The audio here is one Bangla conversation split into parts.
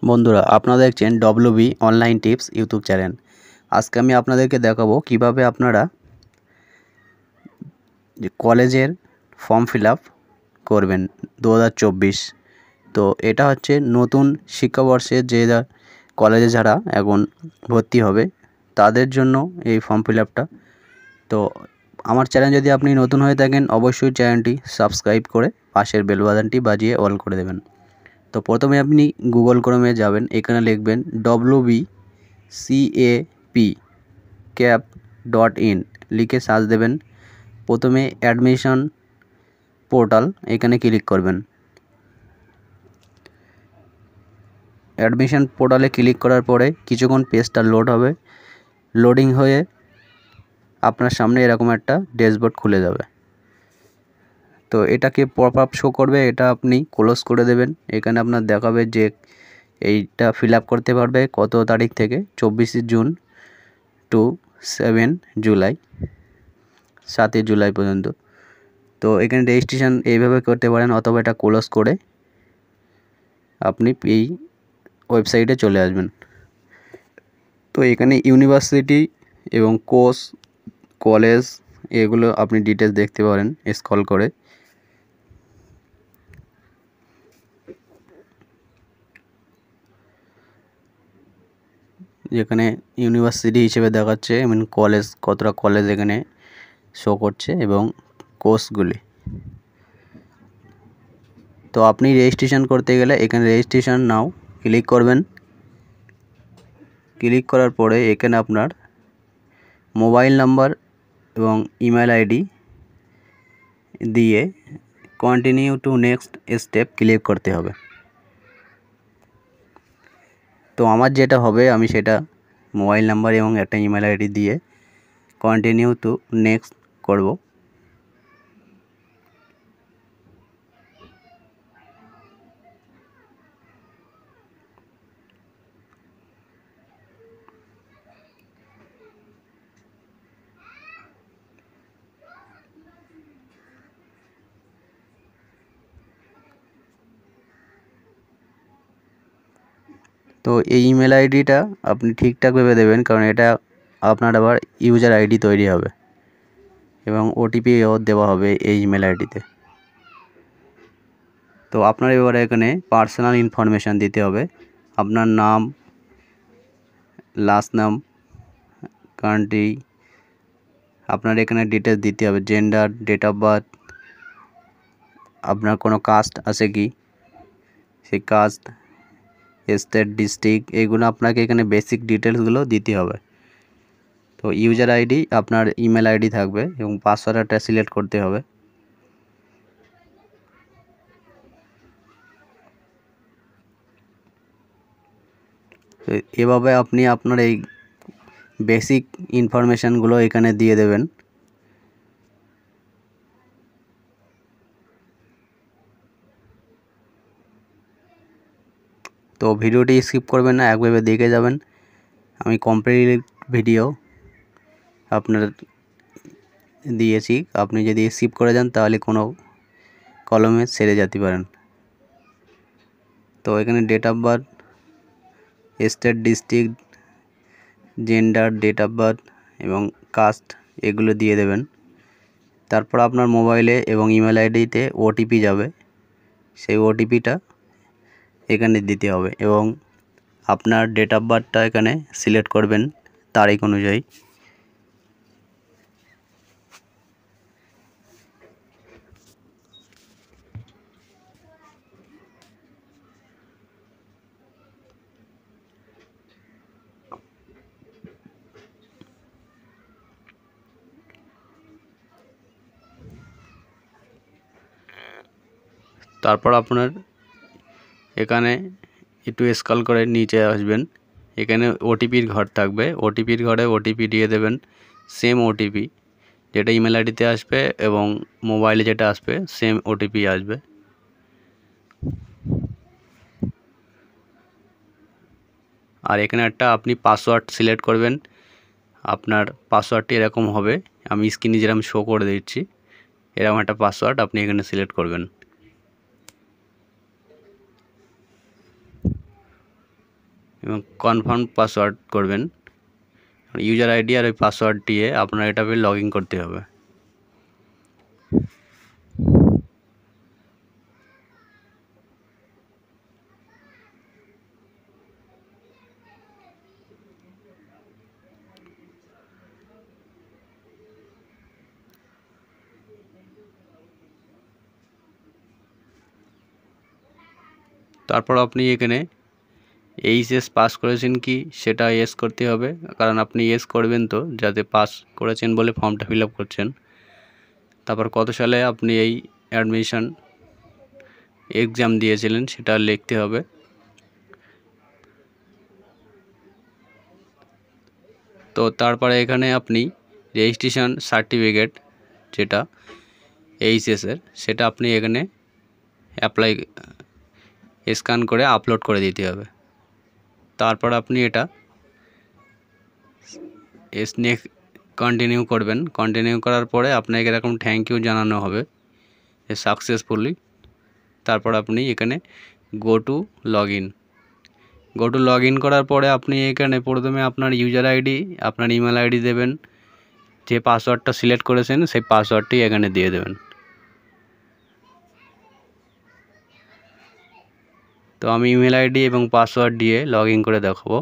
বন্ধুরা, আপনারা দেখছেন WB online tips YouTube channel. আজকে আমি আপনাদেরকে দেখাবো কিভাবে আপনারা কলেজের ফর্ম ফিল আপ করবেন 2024। তো এটা হচ্ছে নতুন শিক্ষাবর্ষে কলেজে যারা এখন ভর্তি হবে তাদের জন্য এই ফর্ম ফিল আপটা। তো আমার চ্যানেল যদি আপনি নতুন হয়ে থাকেন অবশ্যই চ্যানেলটি সাবস্ক্রাইব করে পাশের বেল বাটনটি বাজিয়ে অল করে দেবেন। তো প্রথমে আপনি গুগল ক্রোমে যাবেন, এখানে লিখবেন wbcap.in লিখে সার্চ দেবেন। প্রথমে অ্যাডমিশন পোর্টাল এখানে ক্লিক করবেন। অ্যাডমিশন পোর্টালে ক্লিক করার পরে কিছুক্ষণ পেজটা লোড হবে। লোডিং হয়ে আপনার সামনে এরকম একটা ড্যাশবোর্ড খুলে যাবে। তো এটাকে পপ আপ শো করবে, এটা আপনি ক্লোজ করে দেবেন। এখানে আপনার দেখাবে যে এইটা ফিল আপ করতে পারবে কত তারিখ থেকে, 24 জুন টু 7 জুলাই, 7 জুলাই পর্যন্ত। তো এখানে রেজিস্ট্রেশন এইভাবে করতে পারেন, অথবা এটা ক্লোজ করে আপনি এই ওয়েবসাইটে চলে আসবেন। তো এখানে ইউনিভার্সিটি এবং কোর্স, কলেজ এগুলো আপনি ডিটেলস দেখতে পারেন স্ক্রল করে। যেখানে ইউনিভার্সিটি হিসেবে দেখাচ্ছে এবং কলেজ, কতটা কলেজ এখানে শো করছে এবং কোর্সগুলি। তো আপনি রেজিস্ট্রেশন করতে গেলে এখানে রেজিস্ট্রেশন নাও ক্লিক করবেন। ক্লিক করার পরে এখানে আপনার মোবাইল নাম্বার এবং ইমেল আইডি দিয়ে continue to next step click করতে হবে। তো আমার যেটা হবে আমি সেটা মোবাইল নাম্বার এবং একটা ইমেল আইডি দিয়ে কন্টিনিউ টু নেক্সট করব। তো এই ইমেল আইডিটা আপনি ঠিকঠাকভাবে দেবেন, কারণ এটা আপনার আবার ইউজার আইডি তৈরি হবে এবং ওটিপিও দেওয়া হবে এই ইমেল আইডিতে। তো আপনার এবারে এখানে পার্সোনাল ইনফরমেশান দিতে হবে। আপনার নাম, লাস্ট নাম, কান্ট্রি, আপনার এখানে ডিটেলস দিতে হবে, জেন্ডার, ডেট অফ বার্থ, আপনার কোনো কাস্ট আছে কি, সেই কাস্ট, স্টেট, ডিস্ট্রিক্ট, এগুলো আপনাকে এখানে বেসিক ডিটেলসগুলো দিতে হবে। তো ইউজার আইডি আপনার ইমেল আইডি থাকবে এবং পাসওয়ার্ডটা সিলেক্ট করতে হবে। তো এভাবে আপনি আপনার এই বেসিক ইনফরমেশানগুলো এখানে দিয়ে দেবেন। তো ভিডিওটি স্কিপ করবেন না, একভাবে দেখে যাবেন। আমি কমপ্লিট ভিডিও আপনার দিয়েছি, আপনি যদি স্কিপ করে যান তাহলে কোনো কলমে ছেড়ে যেতে পারেন। তো এখানে date of birth, state, district, gender, date of birth এবং কাস্ট এগুলো দিয়ে দেবেন। তারপর আপনার মোবাইলে এবং ইমেল আইডিতে ওটিপি যাবে, সেই ওটিপিটা এখানে দিতে হবে এবং আপনার ডেট অফ বার্থটা এখানে সিলেক্ট করবেন তারিখ অনুযায়ী। তারপর আপনার এখানে একটু স্ক্রল করে নিচে আসবেন, এখানে ওটিপির ঘর থাকবে, ওটিপির ঘরে ওটিপি দিয়ে দেবেন, সেম ওটিপি যেটা ইমেল আইডিতে আসবে এবং মোবাইলে যেটা আসবে সেম ওটিপি আসবে। আর এখানে একটা আপনি পাসওয়ার্ড সিলেক্ট করবেন। আপনার পাসওয়ার্ডটি এরকম হবে, আমি স্ক্রিনে যেরকম শো করে দিচ্ছি এরকম একটা পাসওয়ার্ড আপনি এখানে সিলেক্ট করবেন। এবং কনফার্ম পাসওয়ার্ড করবেন। ইউজার আইডি আর ওই পাসওয়ার্ড দিয়ে আপনার এটা লগ ইন করতে হবে। তারপর আপনি এখানে এইচএস পাস করেছেন কি সেটা ইয়েস করতে হবে, কারণ আপনি ইয়েস করবেন তো, যাতে পাস করেছেন বলে ফর্মটা ফিল আপ করছেন। তারপর কত সালে আপনি এই অ্যাডমিশন এক্সাম দিয়েছিলেন সেটা লিখতে হবে। তো তারপরে এখানে আপনি রেজিস্ট্রেশন সার্টিফিকেট যেটা এইচএসের, সেটা আপনি এখানে অ্যাপ্লাই স্ক্যান করে আপলোড করে দিতে হবে। তারপর আপনি এটা নেক্সট কন্টিনিউ করবেন। কন্টিনিউ করার পরে আপনাকে এরকম থ্যাংক ইউ জানানো হবে যে সাকসেসফুলি। তারপর আপনি এখানে গো টু লগ ইন করার পরে আপনি এখানে প্রথমে আপনার ইউজার আইডি, আপনার ইমেল আইডি দেবেন, যে পাসওয়ার্ডটা সিলেক্ট করেছেন সেই পাসওয়ার্ডটি এখানে দিয়ে দেবেন। তো আমি ইমেল আইডি এবং পাসওয়ার্ড দিয়ে লগ ইন করে দেখাবো।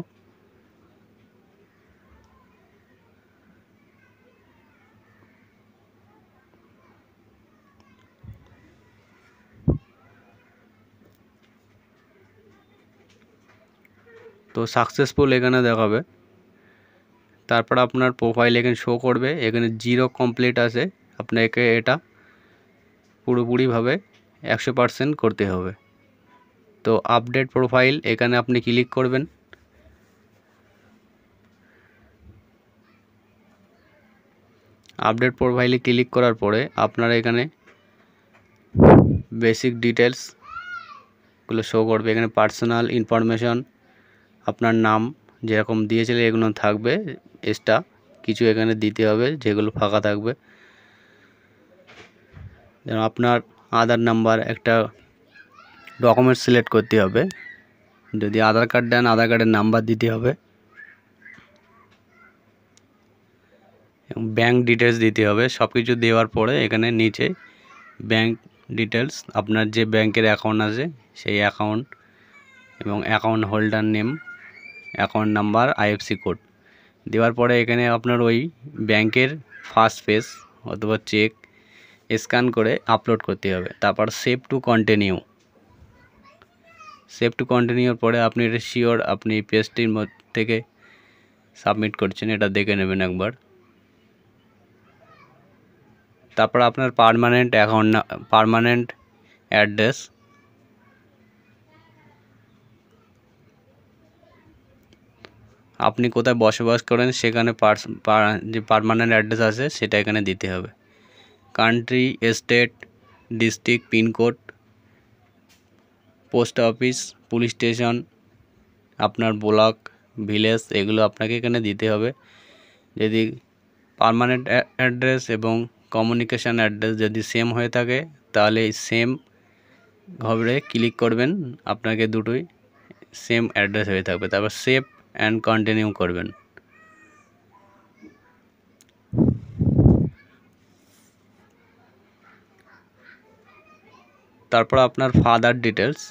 তো সাকসেসফুল এখানে দেখাবে। তারপর আপনার প্রোফাইল এখানে শো করবে, এখানে 0 কমপ্লিট আছে, আপনাকে এটা পুরোপুরিভাবে 100% করতে হবে। তো আপডেট প্রোফাইল এখানে আপনি ক্লিক করবেন। আপডেট প্রোফাইলে ক্লিক করার পরে আপনার এখানে বেসিক ডিটেলসগুলো শো করবে। এখানে পার্সোনাল ইনফরমেশন, আপনার নাম যেরকম দিয়েছিলেন এগুলো থাকবে, এক্সট্রা কিছু এখানে দিতে হবে যেগুলো ফাঁকা থাকবে। যেমন আপনার আধার নাম্বার, একটা ডকুমেন্ট সিলেক্ট করতে হবে। যদি আধার কার্ড দেন আধার কার্ডের নাম্বার দিতে হবে এবং ব্যাঙ্ক ডিটেলস দিতে হবে। সব কিছু দেওয়ার পরে এখানে নিচে ব্যাঙ্ক ডিটেলস, আপনার যে ব্যাংকের অ্যাকাউন্ট আছে সেই অ্যাকাউন্ট এবং account holder name, account number, IFC code দেওয়ার পরে এখানে আপনার ওই ব্যাংকের ফার্স্ট পেজ অথবা চেক স্ক্যান করে আপলোড করতে হবে। তারপর সেভ টু কন্টিনিউর পরে আপনি এটা শিওর আপনি পেজটির মধ্যে থেকে সাবমিট করছেন, এটা দেখে নেবেন একবার। তারপর আপনার পার্মানেন্ট অ্যাড্রেস, আপনি কোথায় বসবাস করেন সেখানে যে পার্মানেন্ট অ্যাড্রেস আছে সেটা এখানে দিতে হবে। Country, state, district, pincode, post office, police station, আপনার ব্লক, ভিলেজ, এগুলো আপনাকে এখানে দিতে হবে। যদি পার্মানেন্ট অ্যাড্রেস এবং কমিউনিকেশান অ্যাড্রেস যদি সেম হয়ে থাকে তাহলে সেম ঘরে ক্লিক করবেন, আপনাকে দুটোই সেম অ্যাড্রেস হয়ে থাকবে। তারপর সেভ অ্যান্ড কন্টিনিউ করবেন। তারপর আপনার father details,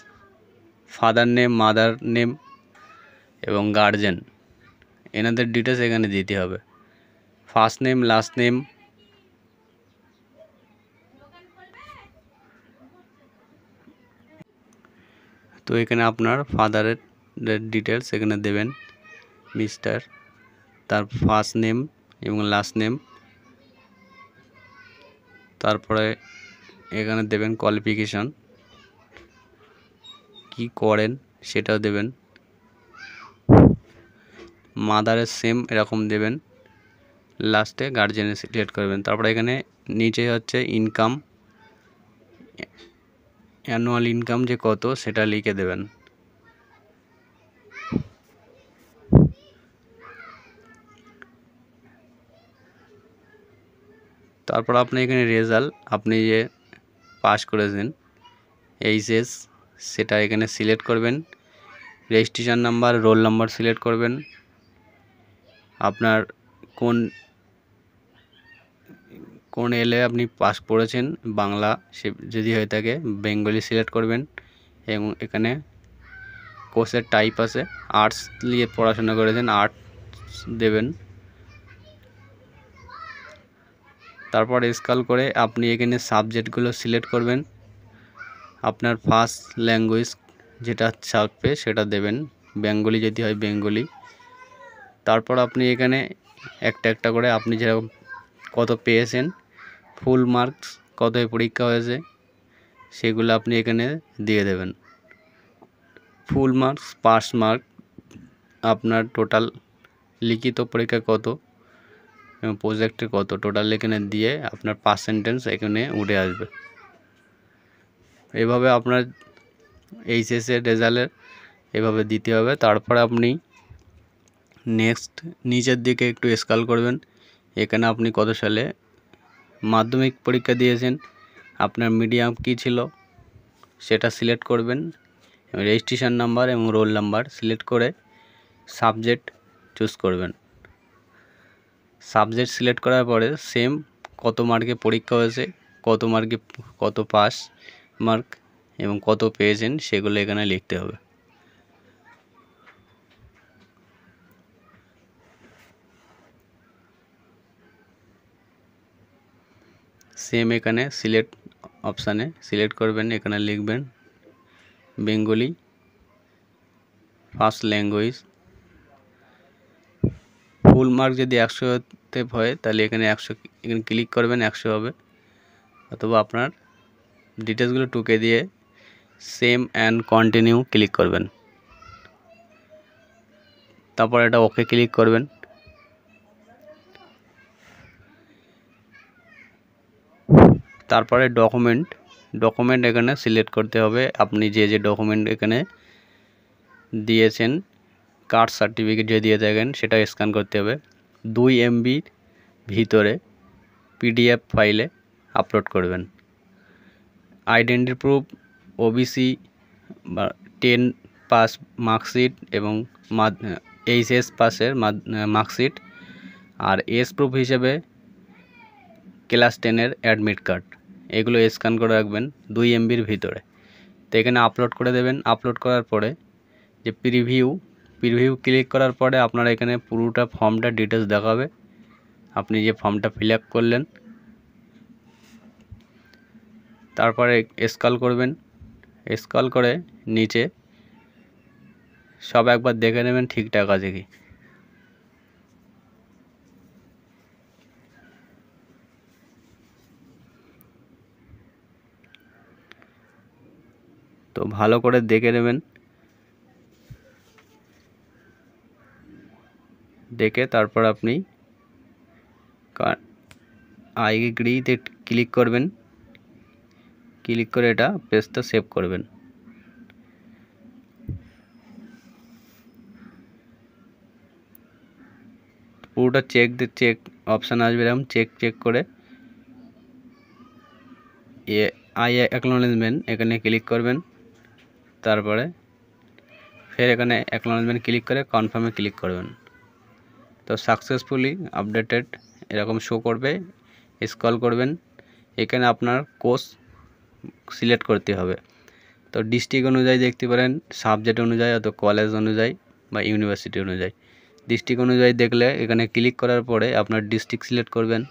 father name, mother name এবং গার্জেন, এনাদের ডিটেলস এখানে দিতে হবে। ফার্স্ট নেম, লাস্ট নেম, তো এখানে আপনার ফাদারের ডিটেলস এখানে দেবেন, মিস্টার, তার ফার্স্ট নেম এবং লাস্ট নেম, তারপরে এখানে দেবেন কোয়ালিফিকেশান, কি করেন সেটাও দেবেন। মাদারের সেম এরকম দেবেন, লাস্টে গার্জেনের সিলেক্ট করবেন। তারপরে এখানে নিচে হচ্ছে ইনকাম, অ্যানুয়াল ইনকাম যে কত সেটা লিখে দেবেন। তারপর আপনি এখানে রেজাল্ট, আপনি যে পাস করেছেন এইচএস সেটা এখানে সিলেক্ট করবেন registration number, roll number select করবেন। আপনার কোন এলে আপনি পাস পড়েছেন, বাংলা সে যদি হয়ে থাকে বেঙ্গলি সিলেক্ট করবেন এবং এখানে কোর্সের টাইপ আছে, আর্টস নিয়ে পড়াশোনা করেছেন আর্টস দেবেন। তারপর স্ক্রল করে আপনি এখানে সাবজেক্টগুলো সিলেক্ট করবেন। আপনার ফার্স্ট ল্যাঙ্গুয়েজ যেটা চাপবে সেটা দেবেন, বেঙ্গলি যদি হয় বেঙ্গলি। তারপর আপনি এখানে একটা একটা করে আপনি যেরকম কত পেয়েছেন, ফুল মার্কস কত পরীক্ষা হয়েছে সেগুলো আপনি এখানে দিয়ে দেবেন। ফুল মার্কস, পাস মার্ক, আপনার টোটাল লিখিত পরীক্ষা কত এবং প্রজেক্টে কত টোটাল এখানে দিয়ে আপনার পার্সেন্টেজ এখানে উঠে আসবে। এভাবে আপনার এইচএসের রেজাল্টের এভাবে দিতে হবে। তারপর আপনি নেক্সট নিচের দিকে একটু স্ক্রল করবেন। এখানে আপনি কত সালে মাধ্যমিক পরীক্ষা দিয়েছেন, আপনার মিডিয়াম কী ছিল সেটা সিলেক্ট করবেন। রেজিস্ট্রেশন নাম্বার এবং রোল নাম্বার সিলেক্ট করে সাবজেক্ট চুজ করবেন। সাবজেক্ট সিলেক্ট করার পরে সেম কত মার্কে পরীক্ষা হয়েছে, কত মার্কে কত পাস মার্ক এবং কত পেয়েছেন সেগুলো এখানে লিখতে হবে। সেম এখানে সিলেক্ট অপশানে সিলেক্ট করবেন, এখানে লিখবেন Bengali first language. Full mark যদি 100তে হয় তাহলে এখানে 100 এখানে ক্লিক করবেন, 100 হবে। অথবা আপনার ডিটেলসগুলো টুকে দিয়ে সেম অ্যান্ড কন্টিনিউ ক্লিক করবেন। তারপর এটা ওকে ক্লিক করবেন। তারপরে ডকুমেন্ট এখানে সিলেক্ট করতে হবে। আপনি যে ডকুমেন্ট এখানে দিয়েছেন, কাস্ট সার্টিফিকেট যে দিয়ে থাকেন সেটা স্ক্যান করতে হবে। 2 MB ভিতরে PDF ফাইলে আপলোড করবেন। আইডেন্টি প্রুফ, OBC বা 10 পাস মার্কশিট এবং HS পাসের মার্কশিট, আর এস প্রুফ হিসেবে ক্লাস 10-এর অ্যাডমিট কার্ড, এগুলো স্ক্যান করে রাখবেন 2 MBর ভিতরে। তো এখানে আপলোড করে দেবেন। আপলোড করার পরে যে প্রিভিউ ক্লিক করার পরে আপনারা এখানে পুরোটা ফর্মটা ডিটেলস দেখাবে, আপনি যে ফর্মটা ফিল আপ করলেন। তারপরে স্ক্রল করবেন, স্ক্রল করে নিচে সব একবার দেখে নেবেন ঠিকঠাক আছে কি। তো ভালো করে দেখে নেবেন, দেখে তারপর আপনি আই এগ্রিতে ক্লিক করবেন। ক্লিক করে এটা পেজটা সেভ করবেন। পুরোটা চেক অপশান আসবে, এরকম চেক করে আই অ্যাকনোলেজমেন্ট এখানে ক্লিক করবেন। তারপরে ফের এখানে অ্যাকনোলেজমেন্ট ক্লিক করে কনফার্মে ক্লিক করবেন। তো সাকসেসফুলি আপডেটেড এরকম শো করবে। স্ক্রল করবেন, এখানে আপনার কোর্স সিলেক্ট করতে হবে। তো ডিস্ট্রিক্ট অনুযায়ী দেখতে পারেন, সাবজেক্ট অনুযায়ী, অত কলেজ অনুযায়ী বা ইউনিভার্সিটি অনুযায়ী। ডিস্ট্রিক্ট অনুযায়ী দেখলে এখানে ক্লিক করার পরে আপনার ডিস্ট্রিক্ট সিলেক্ট করবেন।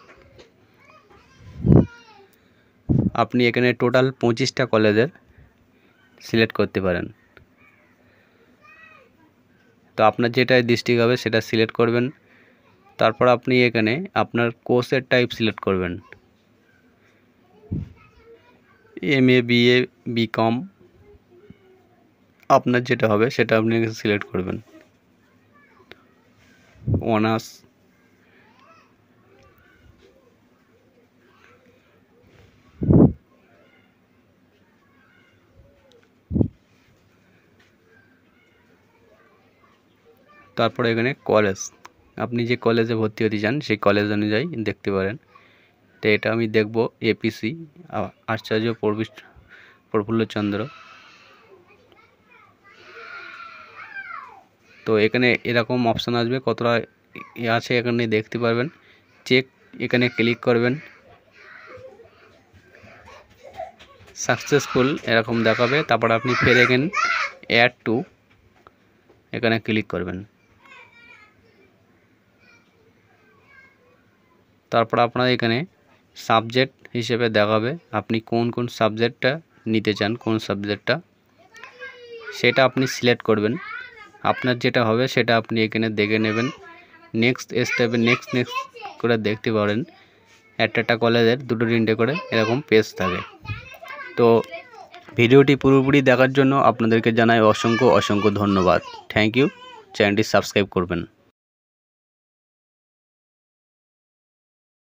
আপনি এখানে টোটাল 25টা কলেজের সিলেক্ট করতে পারেন। তো আপনার যেটা ডিস্ট্রিক্ট হবে সেটা সিলেক্ট করবেন। তারপর আপনি এখানে আপনার কোর্সের টাইপ সিলেক্ট করবেন, MA, BA, BCom, আপনার যেটা হবে সেটা আপনি সিলেক্ট করবেন। অনার্স, তারপরে এখানে কলেজ, আপনি যে কলেজে ভর্তি হতে চান সেই কলেজ অনুযায়ী দেখতে পারেন। তো এটা আমি দেখব APC আচার্য প্রফুল্লচন্দ্র। তো এখানে এরকম অপশান আসবে, কতটা আছে এখানে দেখতে পারবেন। চেক এখানে ক্লিক করবেন, সাকসেসফুল এরকম দেখাবে। তারপর আপনি ফের এখানে অ্যাড টু এখানে ক্লিক করবেন। তারপর আপনার এখানে সাবজেক্ট হিসেবে দেখাবে আপনি কোন কোন সাবজেক্টটা নিতে চান, কোন সাবজেক্টটা সেটা আপনি সিলেক্ট করবেন। আপনার যেটা হবে সেটা আপনি এখানে দেখে নেবেন। নেক্সট স্টেপে নেক্সট করে দেখতে পারেন একটা কলেজের 2-3টে করে এরকম পেজ থাকে। তো ভিডিওটি পুরোপুরি দেখার জন্য আপনাদেরকে জানাই অসংখ্য ধন্যবাদ। Thank you. চ্যানেলটি সাবস্ক্রাইব করবেন।